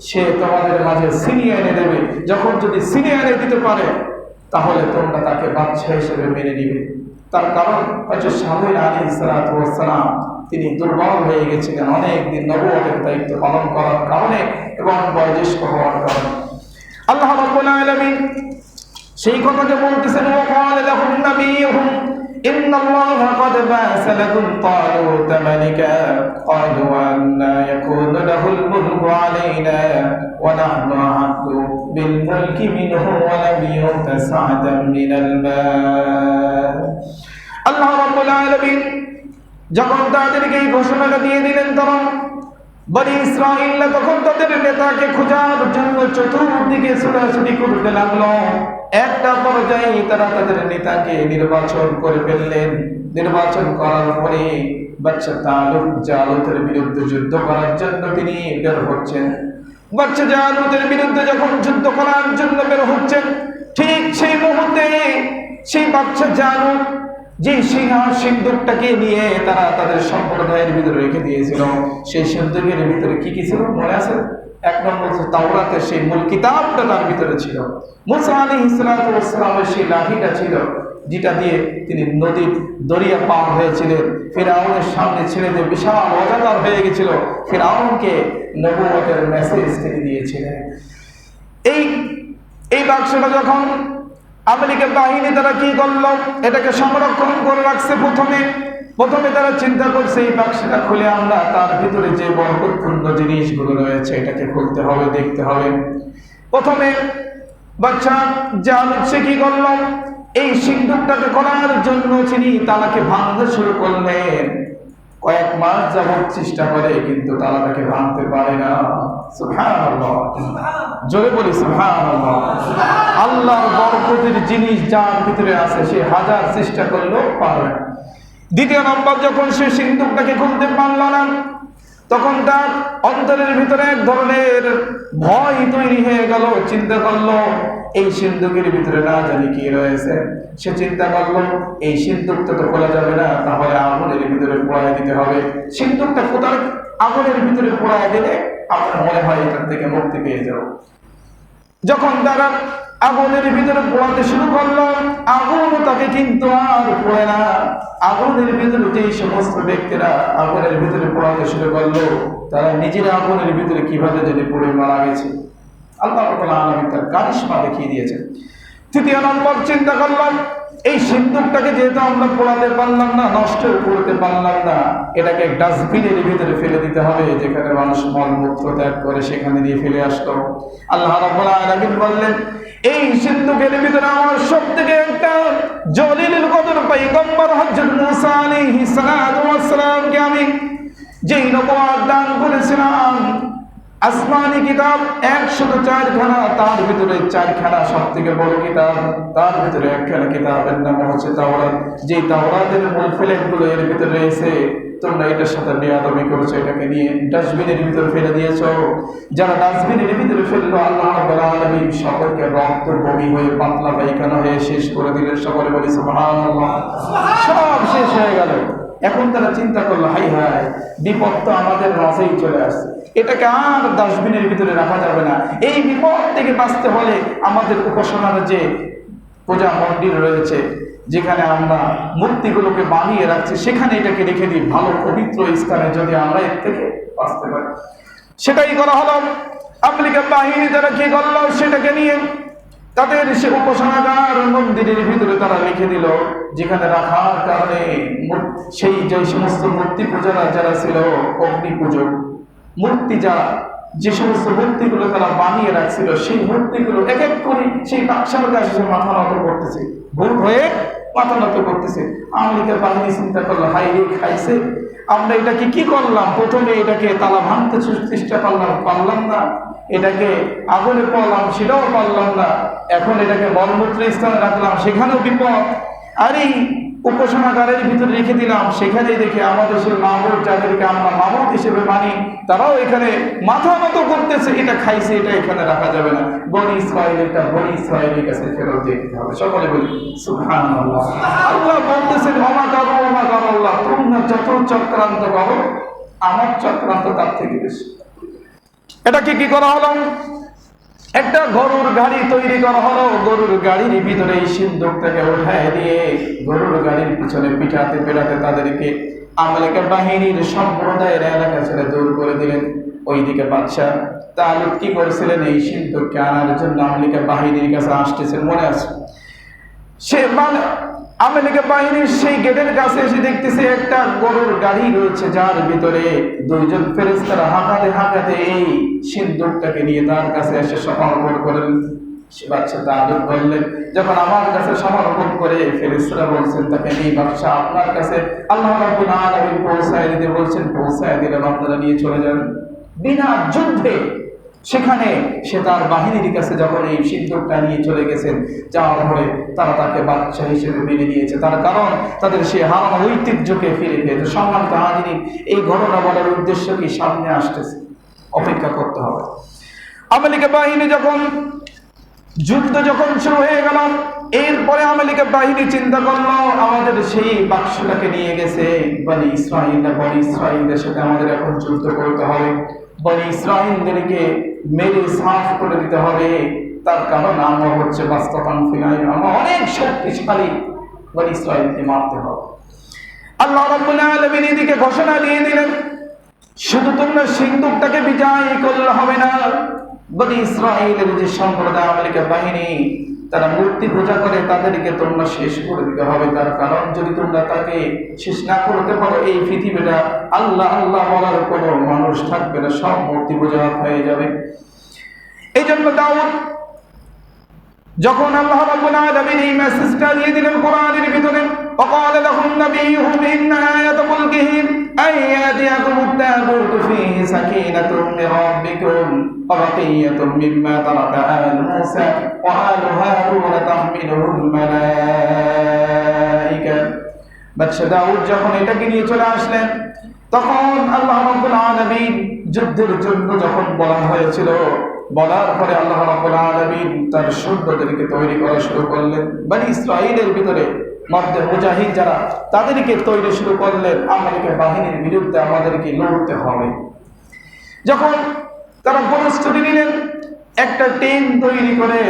সে তোমাদের মাঝে ছিনিয়ে এনে দেবে। যখন যদি ছিনিয়ে এনে দিতে পারে তাহলে তোমরা তাকে বাদশা হিসেবে মেনে নিবে। তার কারণ হচ্ছে শামুয়েল আলাইহিস সালাতু ওয়াস সালাম তিনি দুর্বল হয়ে গেছিলেন অনেক দিন নবুয়তের দায়িত্ব পালন করার কারণে এবং বয়োজ্যেষ্ঠ হওয়ার কারণে। আল্লাহ রাব্বুল আলামিন সেই কথাকে বলতেছেন, ওয়াকাল লাহুম নাবিয়ুহুম ইন্নাল্লাহা ক্বাদ বা'আসা লাকুম তালুত মালিকা ক্বালু আন্না ইয়াকুনু লাহুল মুলকু আলাইনা ওয়া নাহনু আ'আদ্দু বিল মুলকি মিনহু ওয়া লাম ইউতা সা'আতাম মিনাল মাল। আল্লাহ রাব্বুল আলামিন যখন তাদেরকে এই ঘোষণাটা দিয়ে দিলেন, তখন বনি ইসরাঈলরা তখন তাদের নেতাকে খোঁজার জন্য চতুর্দিকে ছোটাছুটি করতে লাগলো। একটা পর্যায়ে তারা তাদের নেতাকে নির্বাচন করে ফেললেন। নির্বাচন করার পরে বাচ্চা তালুত জালুতের বিরুদ্ধে যুদ্ধ করার জন্য তিনি বের হচ্ছেন। বাচ্চা জালুতের বিরুদ্ধে যখন যুদ্ধ করার জন্য বের হচ্ছেন, ঠিক সেই মুহূর্তে সেই বাচ্চা জালুত যে সিন্ধুকটাকে নিয়ে তারা তাদের সম্প্রদায়ের ভিতরে রেখে দিয়েছিল, সেই সিন্ধুকের ভিতরে কি কি ছিল মনে আছে? এক নম্বর তাওরাতের সেই মূল কিতাবটা তার ভিতরে ছিল। মূসা আলাইহিস সালাতু ওয়াস সালামের সেই লাঠিটা ছিল, যেটা দিয়ে তিনি নদীর দরিয়া পার হয়েছিলেন। ফিরআউনের সামনে ছেড়ে দিয়ে বিশাল অজাগার হয়ে গেছিল, ফিরআউনকে নবুয়তের মেসেজ তিনি দিয়েছিলেন। এই বাক্সটা যখন আমেরিকার বাহিনী তারা কি করলো, এটাকে সংরক্ষণ করে রাখছে। প্রথমে তারা চিন্তা করছে এই বাক্সটা খুলে আমরা তার ভিতরে যে বরকতপূর্ণ জিনিসগুলো রয়েছে এটাকে খুলতে হবে, দেখতে হবে। প্রথমে বাচ্চা জালুত সে কি করলো, এই সিন্ধুকটাকে খোলার জন্য তিনি তালাকে ভাঙতে শুরু করলেন। কয়েক মাস যাবত চেষ্টা করে, কিন্তু তালাটাকে ভাঙতে পারে না। সুবহানাল্লাহ, জোরে বলি সুবহানাল্লাহ। আল্লাহর বরকতের জিনিস যার ভিতরে আছে সে হাজার চেষ্টা করলেও পারবে না। দ্বিতীয় নম্বর, যখন সে সিন্ধুকটাকে খুলতে পারল না, তখন তার অন্তরের ভিতরে এক ধরনের ভয় তৈরি হয়ে গেল। চিন্তা করলো এই সিন্ধুকের ভিতরে না জানি কি রয়েছে। সে চিন্তা করলো এই সিন্ধুকটা তো খোলা যাবে না, তাহলে আগুনের ভিতরে পোড়ায় দিতে হবে। সিন্ধুকটা কোথায় আগুনের ভিতরে পোড়ায় দিলে আপনার মনে হয় এটার থেকে মুক্তি পেয়ে যাও। যখন তারা আগুনের ভিতরে পোড়াতে শুরু করলো। আগুন তাকে কিন্তু আর পোড়ে না। আগুনের ভিতরে যে সমস্ত ব্যক্তিরা আগুনের ভিতরে পোড়াতে শুরু করলো, তারা নিজেরা আগুনের ভিতরে কিভাবে যদি পুড়ে মারা গেছে। আল্লাহ রাব্বুল আলামিন তার কারিশমা দেখিয়ে দিয়েছেন। তৃতীয় নম্বর চিন্তা করলাম, এই সিন্দুকটাকে যেহেতু আমরা পোড়াতে পারলাম না, নষ্ট করতে পারলাম না, এটাকে ডাস্টবিনের ভিতরে ফেলে দিতে হবে, যেখানে মানুষ মলমূত্র ত্যাগ করে সেখানে দিয়ে ফেলে আসতো। আল্লাহ রাব্বুল আলামিন বললেন, এই সিন্দুকের ভিতরে আমার সবথেকে একটা জলিলুল কদর পয়গম্বর হযরত মূসা আলাইহিস সালাতু ওয়াস সালামকে আমি যেই নবুয়ত দান করেছিলাম, আসমানি কিতাব 104 খানা, তার ভিতরে 4 খানা সব থেকে বড় কিতাব, তার ভিতরে একখানা কিতাবের নাম হচ্ছে তাওরাত। যে তাওরাতের মূল ফেলেগুলো এর ভিতরে রয়েছে, তোমরা এটার সাথে বেয়াদবি করেছো, এটাকে নিয়ে ডাস্টবিনের ভিতরে ফেলে দিয়েছো। যারা ডাস্টবিনের ভিতরে ফেললো, আল্লাহ রাব্বুল আলামিন সকলকে রক্ত বমি হয়ে পাতলা পায়খানা হয়ে শেষ করে দিলেন। সকলে বলি সুবহানাল্লাহ। সব শেষ হয়ে গেল। এখন তারা চিন্তা করলো, হাই হাই, বিপদ তো আমাদের মাঝেই চলে আসছে, এটাকে আর ডাস্টবিনের ভিতরে রাখা যাবে না। এই বিপদ থেকে বাঁচতে হলে আমাদের উপাসনার যে পূজা মন্দির রয়েছে, যেখানে আমরা মূর্তিগুলোকে বানিয়ে রাখছি, সেখানে এটাকে রেখে দিই, ভালো পবিত্র স্থানে, যদি আমরা এর থেকে বাঁচতে পারি। সেটাই করা হলো। আমেরিকা বাহিনী তারা কি করলো, সেটাকে নিয়ে তাদের সে উপাসনাগার মন্দিরের ভিতরে তারা লিখে দিল, যেখানে রাখার কারণে সেই যে সমস্ত মূর্তি পূজারা যারা ছিল, অগ্নি পূজক মূর্তি যারা, যে সমস্ত মূর্তিগুলো তারা বানিয়ে রাখছিল, সেই মূর্তিগুলো এক এক করে সেই বাক্সার কাছে মাথা নত করতেছে, ভুল হয়ে মাথা নত করতেছে। আমেরিকার বাহিনী চিন্তা করলো, হাই রে খাইছে, আমরা এটাকে কি করলাম, প্রথমে এটাকে তালা ভাঙতে চেষ্টা পারলাম না, এটাকে আগুনে পড়লাম সেটাও পারলাম না, এখন এটাকে মলমূত্র স্থানে রাখলাম, সেখানেও বিপদ। আর এই উপাসনাগারের ভিতরে রেখে দিলাম, সেখানে দেখে আমাদের সেই মাহবুব, যাদেরকে আমরা মাহবুব হিসেবে মানি, তারাও এখানে মাথা নত করতেছে, এটা খাইছে, এটা এখানে রাখা যাবে না, বনি ইসরাঈলটা বনি ইসরাঈলের কাছে ফেরত দিয়ে দিতে হবে। সকলে বলি সুবহানাল্লাহ। আল্লাহ বলতেছেন, ওমা কারাল্লাহ, তোমরা যত চক্রান্ত করো, আমার চক্রান্ত তার থেকে বেশি। এটাকে কি করা হলো, একটা গরুর গাড়ি তৈরি করা হলো। গরুর গাড়ির ভিতরে এই সিন্দুকটাকে উঠায় দিয়ে গরুর গাড়ির পিছনে পিঠাতে পেটাতে তাদেরকে আমেরিকা বাহিনীর সম্প্রদায়ের এলাকা ছেড়ে দূর করে দিলেন। ওইদিকে বাদশাহ তালুত কি করেছিলেন, এই সিন্দুককে আনার জন্য আমেরিকা বাহিনীর কাছে আসতেছেন, মনে আছে? সে আমেরিকা বাহিনীর সেই গেটের কাছে এসে দেখতেছে একটা গরুর গাড়ি রয়েছে, যার ভিতরে দুইজন ফেরেশতারা হাঁকাতে হাঁকাতে এই সিন্দুকটাকে নিয়ে তার কাছে এসে সমর্পণ করেন। সে বাদশা তাআলুত বললেন, যখন আমার কাছে সমর্পণ করে ফেরেশতারা বলছেন তাকে নিয়ে, বাদশা আপনার কাছে আল্লাহ রাব্বুল আলামিন পৌঁছায় দিতে বলছেন, পৌঁছায় দিলেন, আপনারা নিয়ে চলে যান। বিনা যুদ্ধে সেখানে সে তার বাহিনীর কাছে যখন এই সিন্দুকটা নিয়ে চলে গেছেন, যাওয়ার পরে তারা তাকে বাদশা হিসেবে মেনে নিয়েছে, তার কারণ তাদের সে হারানো ঐতিহ্যকে ফিরে পেয়েছে। সম্মানিত হাজিরিন, এই ঘটনা বলার উদ্দেশ্য কি, সামনে আসতেছে, অপেক্ষা করতে হবে। আমেরিকা বাহিনী যখন যুদ্ধ শুরু হয়ে গেল, এরপরে আমেরিকা বাহিনী চিন্তা করলো, আমাদের সেই বাক্সটাকে নিয়ে গেছে বনি ইসরাঈলদের সাথে আমাদের এখন যুদ্ধ করতে হবে, বনি ইসরাঈলদেরকে মেরে সাফ করে দিতে হবে, তার কারণ আমরা হচ্ছে বাস্তবান ফিলাই, আমরা অনেক শক্তিশালী, বনি ইসরাঈলকে মারতে হবে। আল্লাহ রাব্বুল আলামিন এদিকে ঘোষণা দিয়ে দিলেন, শুধু তোমরা সিন্দুকটাকে বিজয় করলে হবে না, বনি ইসরাঈলের যে সম্প্রদায় আমেরিকা বাহিনী তারা মূর্তি পূজা করে, তাদেরকে তোমরা শেষ করে দিতে হবে। তার কারণ যদি তোমরা তাকে শেষ না করতে পারো, এই পৃথিবীটা আল্লাহ আল্লাহ বলার কোনো মানুষ থাকবে না, সব মূর্তি পূজা হয়ে যাবে। এই জন্য দাউদ যখন আল্লাহ রাব্বুল আলামিন এই মেসেজটা দিয়ে দিলেন কোরআনের ভিতরে, وقال لهم نبيهم إن آية ملكه أن يأتيكم التابوت فيه سكينة من ربكم وبقية مما ترك آل موسى وآل هارون تحمله الملائكة। বাদশা দাউদ যখন এটাকে নিয়ে চলে আসলেন, তখন আল্লাহ রাব্বুল আলামিন যুদ্ধের জন্য যখন বলা হয়েছিল, বলার পরে আল্লাহ রাব্বুল আলামিন তার সৈন্যদেরকে তৈরি করা শুরু করলেন। বনি ইসরাঈলের ভিতরে মধ্যে মুজাহিদ যারা, তাদেরকে তৈরি শুরু করলেন, আমেরিকা বাহিনীর বিরুদ্ধে আমাদেরকে লড়তে হবে। যখন তারা প্রস্তুতি নিলেন, একটা টিম তৈরি করে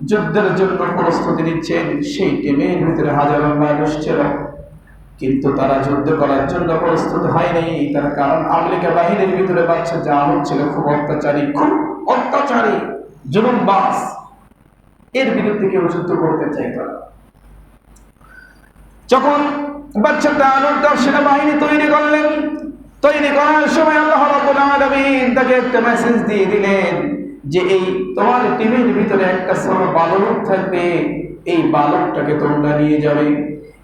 যুদ্ধের জন্য প্রস্তুতি নিচ্ছেন। সেই টিমের ভিতরে হাজারো মানুষ ছিল, কিন্তু তারা যুদ্ধ করার জন্য প্রস্তুত হয়নি। তার কারণ আমলিকা বাহিনীর ভিতরে বাচ্চা জালুত ছিল খুব অত্যাচারী জুলুমবাজ। এর বিরুদ্ধে কেউ যুদ্ধ করতে চাইত না। যখন বাচ্চা জালুত তার সেনাবাহিনী তৈরি করলেন, তৈরি করার সময় আল্লাহ রাব্বুল আলামিন তাকে একটা মেসেজ দিয়ে দিলেন যে এই তোমার টিমের ভিতরে একটা ছোট বালক থাকবে, এই বালকটাকে তোমরা নিয়ে যাবে।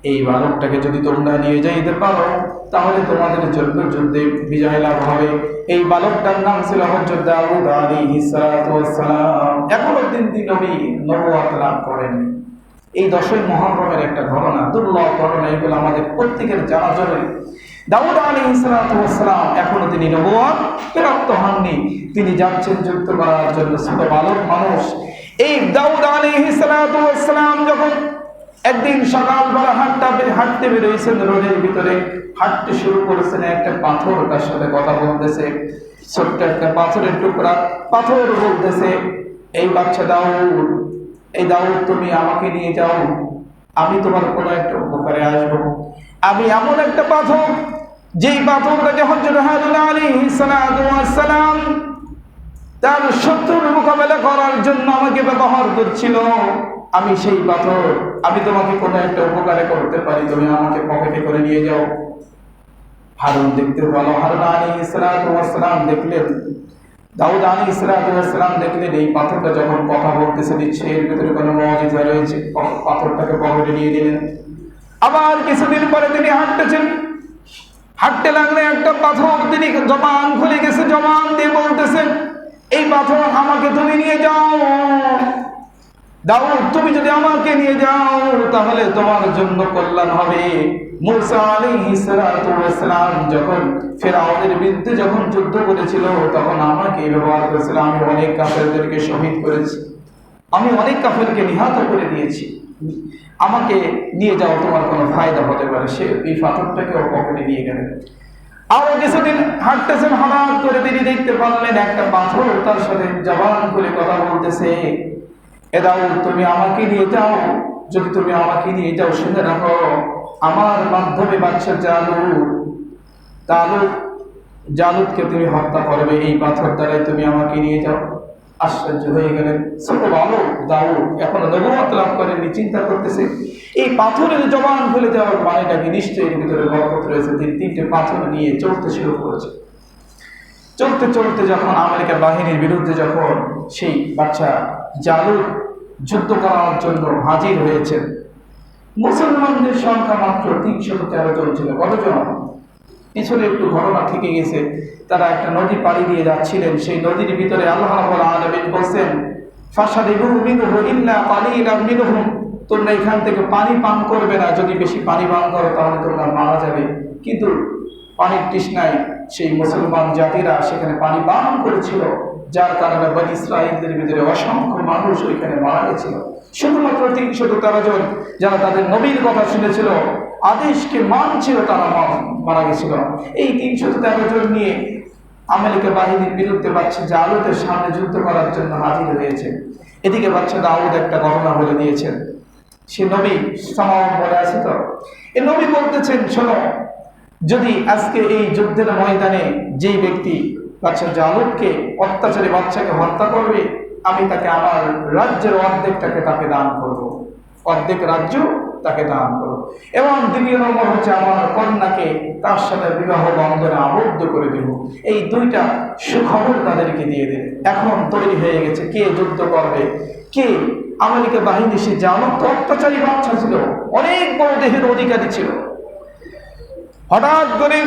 এই বালকটাকে যদি তোমরা নিয়ে যাইতে পারো তাহলে তোমাদের জন্য যুদ্ধে বিজয় লাভ হবে। এই বালকটার নাম ছিল হযরত দাউদ আলাইহিস সালাতু ওয়াস সালাম। এখনো তিনি নবী নবুয়ত লাভ করেননি। এই 10ই মুহররমের একটা ঘটনা, দুর্লভ ঘটনা, এগুলো আমাদের প্রত্যেকের জানা জরুরি। দাউদ আলাইহিস সালাতু ওয়াস সালাম এখনো তিনি নবুয়ত প্রাপ্ত হননি। তিনি যাচ্ছেন যুদ্ধ করার জন্য, ছোট বালক মানুষ। এই দাউদ আলাইহিস সালাতু ওয়াস সালাম যখন একদিন সকালবেলা হাঁটতে বেরোইছেন, রোডের ভিতরে হাঁটতে শুরু করেছেন, একটা পাথর তার সাথে কথা বলতেছে। ছোট্ট একটা পাথরের টুকরা, পাথর বলতেছে, এই বাচ্চা দাউদ, এই দাউদ তুমি আমাকে নিয়ে যাও, আমি তোমার কোনো একটা উপকারে আসবো। আমি এমন একটা পাথর, যেই পাথরটাকে হযরত হারুন আলাইহিস সালাম তার শত্রুর মোকাবেলা করার জন্য আমাকে ব্যবহার করছিল। আমি সেই পাথর, আমি তোমাকে কোনো একটা উপকারে করতে পারি, তুমি আমাকে পকেটে করে নিয়ে যাও। হারুন দেখতে ভালো, হারুন আলাইহিস সালাম দেখলেন, দাউদ আলাইহিস সালাম দেখলেন এই পাথরটা যখন কথা বলতেছে দিচ্ছে, এর ভিতরে কোনো মুজিজা রয়েছে, পাথরটাকে পকেটে নিয়ে দিলেন। আবার কিছুদিন পরে তিনি হাঁটতে লাগলে একটা পাথর, তিনি জবান খুলে গেছে, জবান দিয়ে বলতেছেন, এই পাথর আমাকে তুমি নিয়ে যাও। দাউদ, তুমি যদি আমাকে নিয়ে যাও তাহলে তোমার জন্য কল্যাণ হবে। মূসা আলাইহিস সালাম যখন ফিরআউনের বিরুদ্ধে যখন যুদ্ধ করেছিল তখন আমাকে ব্যবহার করেছিল। আমি অনেক কাফেরদেরকে শহীদ করেছি, আমি অনেক কাফেরকে নিহত করে দিয়েছি, আমাকে নিয়ে যাও, তোমার কোনো ফায়দা হতে পারে। সে এই পাথরটাকে ওর পকেটে নিয়ে গেলেন। আরো কিছুদিন হাঁটতেছেন, হঠাৎ করে তিনি দেখতে পারলেন একটা পাথর তার সাথে জবান খুলে কথা বলতেছে, এ দাউদ, তুমি আমাকে নিয়ে যাও, যদি তুমি আমাকে নিয়ে যাও শুনে রাখো, আমার মাধ্যমে বাদশা জালুতকে তুমি হত্যা করবে, এই পাথর দ্বারাই তুমি আমাকে নিয়ে যাও। আশ্চর্য হয়ে গেলেন। ছোট বালক দাউদ এখনো নবুয়ত লাভ করেননি, চিন্তা করতেছে এই পাথরের জবান খুলে যাওয়ার মানেটা কি, নিশ্চয়ই এর ভিতরে বরকত রয়েছে। তিনি 3টে পাথর নিয়ে চলতে শুরু করেছে। চলতে চলতে যখন আমেরিকার বাহিনীর বিরুদ্ধে যখন সেই বাচ্চা জালুত যুদ্ধ করার জন্য হাজির হয়েছেন, মুসলমানদের সংখ্যা মাত্র 313 জন ছিল। কতজন? পিছনে একটু ঘটনা থেকে গেছে। তারা একটা নদী পাড়ি দিয়ে যাচ্ছিলেন, সেই নদীর ভিতরে আল্লাহ রাব্বুল আলামিন বলেন, ফাশারিবু মিনহু ইল্লা কালিলাম মিনহুম, তোমরা এখান থেকে পানি পান করবে না, যদি বেশি পানি পান করো তাহলে তোমরা মারা যাবে। কিন্তু পানির তৃষ্ণায় সেই মুসলমান জাতিরা সেখানে পানি পান করেছিল, যার কারণে বনী ইসরাঈলদের ভিতরে অসংখ্য মানুষ ওইখানে মারা গেছিল। শুধুমাত্র 313 জন যারা তাদের নবীর কথা শুনেছিল, আদেশকে মানছিল, তারা মারা গেছিল। এই 313 জন নিয়ে আমেরিকা বাহিনীর বিরুদ্ধে বাদশা জালুতের সামনে যুদ্ধ করার জন্য হাজির হয়েছে। এদিকে বাদশা দাউদ একটা ঘটনা বলে দিয়েছেন। সে নবী সামাওয়াত বলে আছে তো, এই নবী বলতেছেন, শোনো, যদি আজকে এই যুদ্ধের ময়দানে যেই ব্যক্তি বাদশা জালুতকে অত্যাচারী বাচ্চাকে হত্যা করবে, আমি তাকে আমার রাজ্যের অর্ধেকটাকে তাকে দান করব, অর্ধেক রাজ্য তাকে দান করব, এবং দ্বিতীয় নম্বর হচ্ছে আমার কন্যাকে তার সাথে বিবাহ বন্ধনে আবদ্ধ করে দেব। এই 2টা সুখবর তাদেরকে দিয়ে দেবে। এখন তৈরি হয়ে গেছে কে যুদ্ধ করবে, কে। আমেরিকা বাহিনী, সে জালুত অত্যাচারী বাচ্চা ছিল, অনেক বড় দেহের অধিকারী ছিল। হঠাৎ করে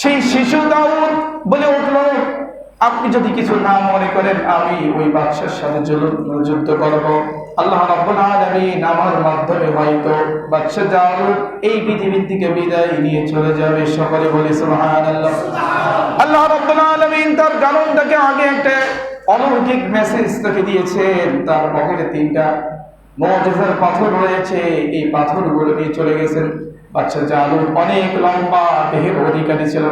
সেই শিশু দাউদ বলে উঠল, আপনি যদি কিছু না মনে করেন, আমি ওই বাদশার সাথে যুদ্ধ করব। আল্লাহ রাব্বুল আলামিন আমার মাধ্যমে হয়তো বাদশা জালুত এই পৃথিবীর থেকে বিদায় নিয়ে চলে যাবে। সকলে বলি সুবহানাল্লাহ। আল্লাহ রাব্বুল আলামিন তার গালনটাকে আগে একটা অলৌকিক মেসেজ তাকে দিয়েছেন। তার পকেটে 3টা মুজিজার পাথর রয়েছে, এই পাথরগুলো নিয়ে চলে গেছেন। বাদশা জালুত অনেক লম্বা দেহের অধিকারী ছিল।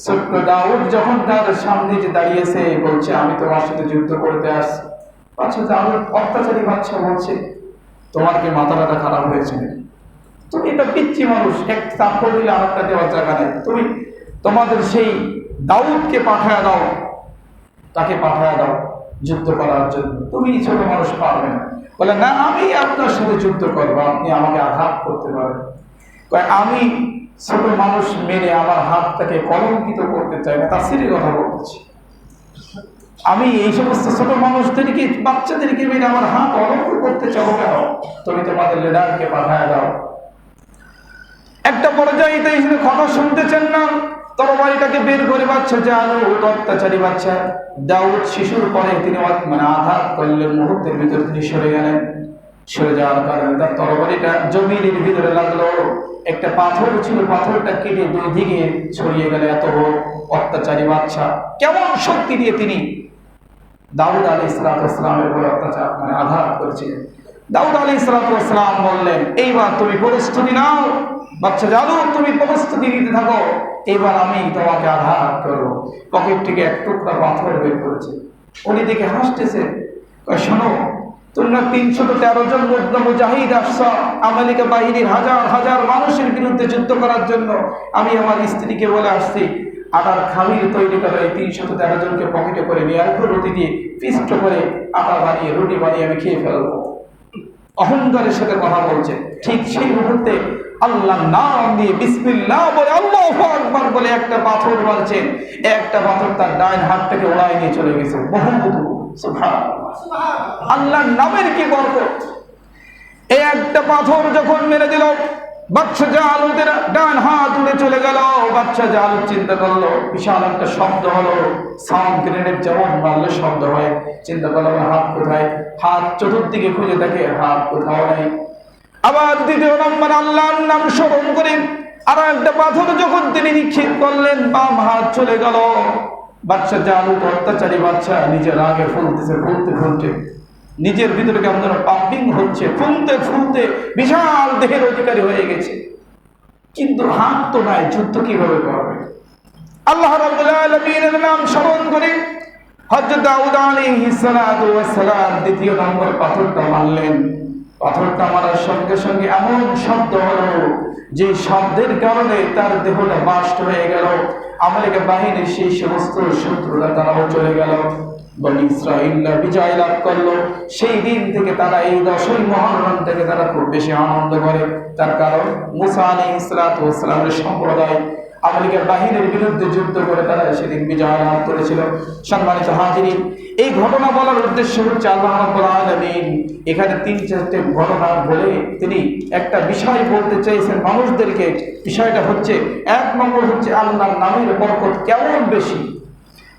ছোট্ট দাউদ যখন তার সামনে যে দাঁড়িয়েছে, বলছে, আমি তোমার সাথে যুদ্ধ করতে আসছি, বাচ্চা জালুত অত্যাচারী বাচ্চা বলছে, তোমার কি মাথাটা খারাপ হয়েছে নাকি? তুমি এটা পিচ্ছি মানুষ, এক চাপড় দিলে আরেকটা দেওয়ার জায়গা নেই। তুমি তোমাদের সেই দাউদকে পাঠায় দাও, তাকে পাঠায় দাও যুদ্ধ করার জন্য, তুমি ছোট মানুষ পারবে না। বলে না, আমি আপনার সাথে যুদ্ধ করবো, আপনি আমাকে আঘাত করতে পারেন। আমি ছোট মানুষ মেরে আমার হাতটাকে কলঙ্কিত করতে চাই না, তাফসীরের কথা বলছি। আমি এই সমস্ত ছোট মানুষদেরকে, বাচ্চাদেরকে মেরে আমার হাত অলঙ্ক করতে চাবো কেন? তুমি তোমাদের লিডারকে পাঠায় দাও। একটা পর্যায়ে কথা শুনতেছেন না, তরবারিটাকে বের করে বাচ্চা জালুত অত্যাচারী বাচ্চা দাউদ শিশুর পরে তিনি আঘাত করলেন, মুহূর্তের ভিতরে তিনি সরে গেলেন। সরে যাওয়ার কারণে তার তরবারিটা জমিনের ভিতরে লাগলো। একটা পাথর ছিল, পাথরটা কেটে দুই দিকে ছড়িয়ে গেল। এত বড় অত্যাচারী বাচ্চা কেমন শক্তি দিয়ে তিনি দাউদ আলাইহিস সালামের উপর অত্যাচার আঘাত করেছিলেন। দাউদ আলাইহিস সালাম বললেন, এইবার তুমি প্রস্তুতি নাও বাচ্চা জালুত, তুমি প্রস্তুতি নিতে থাকো, এবার আমি তোমাকে আঘাত করবো। পকেট থেকে এক টুকরা পাথর বের করেছে। উনি দেখে হাসতেছে, শোনো, তোমরা 313 জন মুজাহিদ আসছো আমেরিকা বাহিনীর হাজার হাজার মানুষের বিরুদ্ধে যুদ্ধ করার জন্য। আমি আমার স্ত্রীকে বলে আসছি, আটার খামির তৈরি করে এই 313 জনকে পকেটে করে নিয়ে আসবো, রুটি দিয়ে পিষ্ট করে আটা বানিয়ে রুটি বানিয়ে আমি খেয়ে ফেলবো। অহংকারের সাথে কথা বলছে। ঠিক সেই মুহূর্তে আল্লাহ নাম দিয়ে বিসমিল্লাহ বলে আল্লাহু আকবার বলে একটা পাথর মারছে। একটা পাথর তার ডাইন হাতটাকে ওড়ায় নিয়ে চলে গেছে। বহুমুখী সুবহানাল্লাহ, আল্লাহর নামের কি বরকত! এই একটা পাথর যখন মেরে দিল, বাচ্চা জালুতের ডান হাত উড়ে চলে গেল। বাচ্চা জালুত চিন্তা করলো, বিশাল একটা শব্দ হলো, সাউন্ড গ্রেনেড যেমন মারলে শব্দ হয়। চিন্তা করলো হাত কোথায়, হাত চতুর্দিকে খুঁজে দেখে হাত কোথাও নাই। আবার দ্বিতীয় নম্বর আল্লাহর নাম স্মরণ করে আর একটা পাথর যখন তিনি নিক্ষেপ করলেন, বাম হাত চলে গেল। বাচ্চা জালুত অত্যাচারী বাচ্চা নিজের আগে ফুলতেছে, ফুলতে ফুলতে নিজের ভিতরে কেমন যেন পাম্পিং হচ্ছে, ফুলতে ফুলতে বিশাল দেহের অধিকারী হয়ে গেছে। কিন্তু হাত তো নাই, যুদ্ধ কিভাবে করবে? আল্লাহ রাব্বুল আলামিনের নাম স্মরণ করে হযরত দাউদ আলাইহিস সালাম দ্বিতীয় নম্বর পাথরটা মারলেন। পাথরটা মারার সঙ্গে সঙ্গে এমন শব্দ হলো, যে শব্দের কারণে তার দেহটা বাস্ট হয়ে গেল। আমেরিকা বাহিনীর সেই সমস্ত শত্রুরা তারাও চলে গেল। বনী ইসরাঈলরা বিজয় লাভ করলো। সেই দিন থেকে তারা এই 10ই মুহররম থেকে তারা খুব বেশি আনন্দ করে। তার কারণ মুসা আলাইহিস সালামের সম্প্রদায় আমেরিকার বাহিনীর বিরুদ্ধে যুদ্ধ করে তারা সেদিন বিজয় লাভ করেছিল। সম্মানিত হাজিরিন, এই ঘটনা বলার উদ্দেশ্য হচ্ছে আল্লাহ রাব্বুল আলামিন এখানে 3-4টি ঘটনা বলে তিনি একটা বিষয় বলতে চাইছেন মানুষদেরকে। বিষয়টা হচ্ছে, 1 নম্বর হচ্ছে আল্লাহর নামের বরকত কেমন বেশি।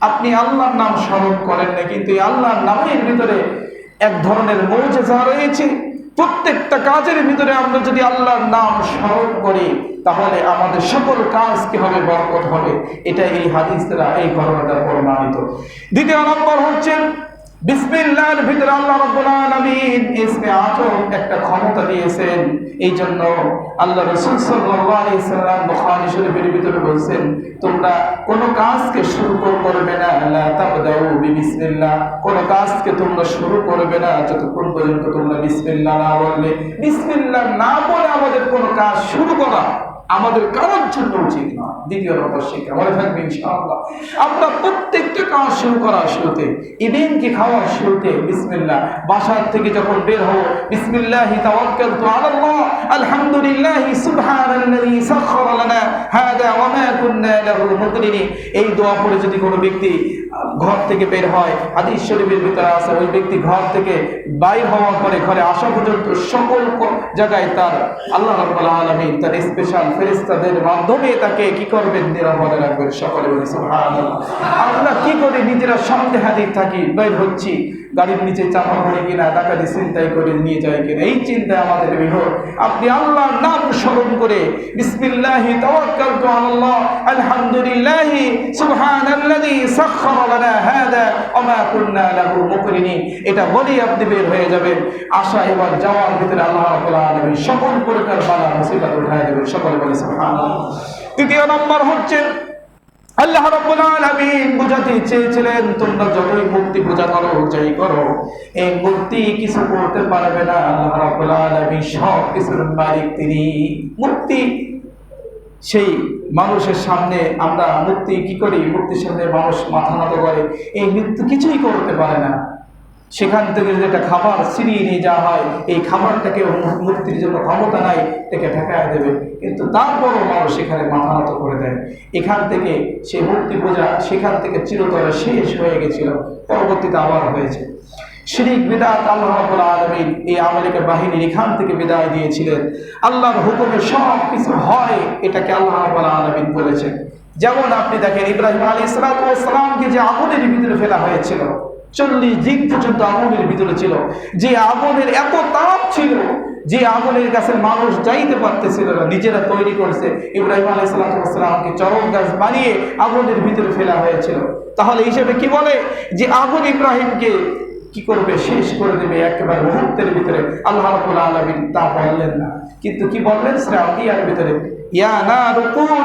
আপনি আল্লাহর নাম স্মরণ করেন না, কিন্তু এই আল্লাহর নামের ভিতরে এক ধরনের মুজিজা রয়েছে। প্রত্যেকটা কাজের ভিতরে আমরা যদি আল্লাহর নাম স্মরণ করি, তাহলে আমাদের সকল কাজ কি হবে, বরকত হবে। এটা এই হাদিস দ্বারা, এই ঘটনাটা প্রমাণিত। দ্বিতীয় নম্বর হচ্ছে বিসমিল্লাহর ভিতরে আল্লাহ রাব্বুল আলামিন ইসমে আযম একটা ক্ষমতা দিয়েছেন। এই জন্য আল্লাহ রাসূল সাল্লাল্লাহু আলাইহি সাল্লাম বুখারী শরীফের ভিতরে বলেছেন, তোমরা কোন কাজকে শুরু করবে না, লা তাবদাউ বিসমিল্লাহ, কোন কাজকে তোমরা শুরু করবে না যতক্ষণ পর্যন্ত তোমরা বিসমিল্লাহ না বলবে। বিসমিল্লাহ না বলে আমাদের কোন কাজ শুরু করা আমাদের কারোর জন্য উচিত না। দ্বিতীয় নম্বর শিক্ষা মনে থাকবে ইনশাআল্লাহ, আমরা প্রত্যেকটা কাজ শুরু করার শুরুতে, ইভেন কি খাওয়ার শুরুতে বিসমিল্লাহ। বাসার থেকে যখন বের হবো, বিসমিল্লাহি তাওয়াক্কালতু আলাল্লাহ, আলহামদুলিল্লাহি সুবহানাল্লাযী সাখখারা লানা হাযা ওয়া মা কুন্না লাহু মুকরিনিন। এই দোয়া পড়ে যদি কোনো ব্যক্তি ঘর থেকে বের হয়, হাদিস শরীফের ভিতরে আছে, ওই ব্যক্তি ঘর থেকে বাইর হওয়ার পরে ঘরে আসা পর্যন্ত সকল জায়গায় তার আল্লাহ রাব্বুল আলামিন তার স্পেশাল ফেরেশতাদের মাধ্যমে তাকে কি করবেন, নিরাপদে রাখবেন। সকলে বলি সুবহানাল্লাহ। আমরা কি করি, নিজেরা সামনে হাজির থাকি, বের হচ্ছি, গাড়ির নিচে চাপা পড়ে কিনা, ডাকাতি ছিনতাই করে নিয়ে যায় কিনা, এই চিন্তায় আমাদের বিহর। আপনি আল্লাহর নাম স্মরণ করে বিসমিল্লাহি তাওয়াক্কালতু আলাল্লাহ, আলহামদুলিল্লাহি সুবহানাল্লাযী সাখখারা লানা হাযা ওয়া মা কুন্না লাহু মুকরিনিন, এটা বলেই আপনি বের হয়ে যাবেন। আসা এবং যাওয়ার ভিতরে আল্লাহ রাব্বুল আলামিন সকল প্রকার বালা মুসিবত উঠায় দেবেন। সকলে বলে সুবহানাল্লাহ। তৃতীয় নম্বর হচ্ছে আল্লাহ রাব্বুল আলামিন বুঝাতে চেয়েছিলেন তোমরা যতই মূর্তি পূজা করো যাই করো এই মূর্তি কিছু করতে পারবে না। আল্লাহ রাব্বুল আলামিন সব কিছুর মালিক তিনি। মূর্তি সেই মানুষের সামনে আমরা মূর্তি কি করি, মূর্তির সামনে মানুষ মাথা নত করে, এই মৃত্যু কিছুই করতে পারে না। সেখান থেকে যেটা খাবার ছিনিয়ে নিয়ে যাওয়া হয় এই খাবারটাকে মূর্তির জন্য ক্ষমতা নাই, এটাকে ঠেকায় দেবে, কিন্তু তারপরও মানুষ সেখানে মাথা নত করে দেয়। এখান থেকে সেই মূর্তি পূজা সেখান থেকে চিরতরে শেষ হয়ে গেছিল, পরবর্তীতে আবার হয়েছে শিরক বিদআত। আল্লাহ রাব্বুল আলামিন এই আমালিকা বাহিনীর এখান থেকে বিদায় দিয়েছিলেন। আল্লাহর হুকুমে সব কিছু হয়, এটাকে আল্লাহ রাব্বুল আলামিন বলেছেন। যেমন আপনি দেখেন ইব্রাহিম আলাইহিস সালামকে যে আগুনের ভিতরে ফেলা হয়েছিল, 40 দিন পর্যন্ত আগুনের ভিতরে ছিল, যে আগুনের এত তাপ ছিল, যে আগুনের কাছে মানুষ যাইতে পারতেছিল না, নিজেরা তৈরি করেছে ইব্রাহিম আলাইহিস সালামকে চরক গাছ বানিয়ে আগুনের ভিতরে ফেলা হয়েছিল। তাহলে হিসেবে কি বলে যে আগুন ইব্রাহিমকে কি করবে, শেষ করে দেবে একেবারে মুহূর্তের ভিতরে। আল্লাহ রাব্বুল আলামিন তা বললেন না, কিন্তু কি বললেন সূরা আম্বিয়ার ভিতরে, ইয়া নারু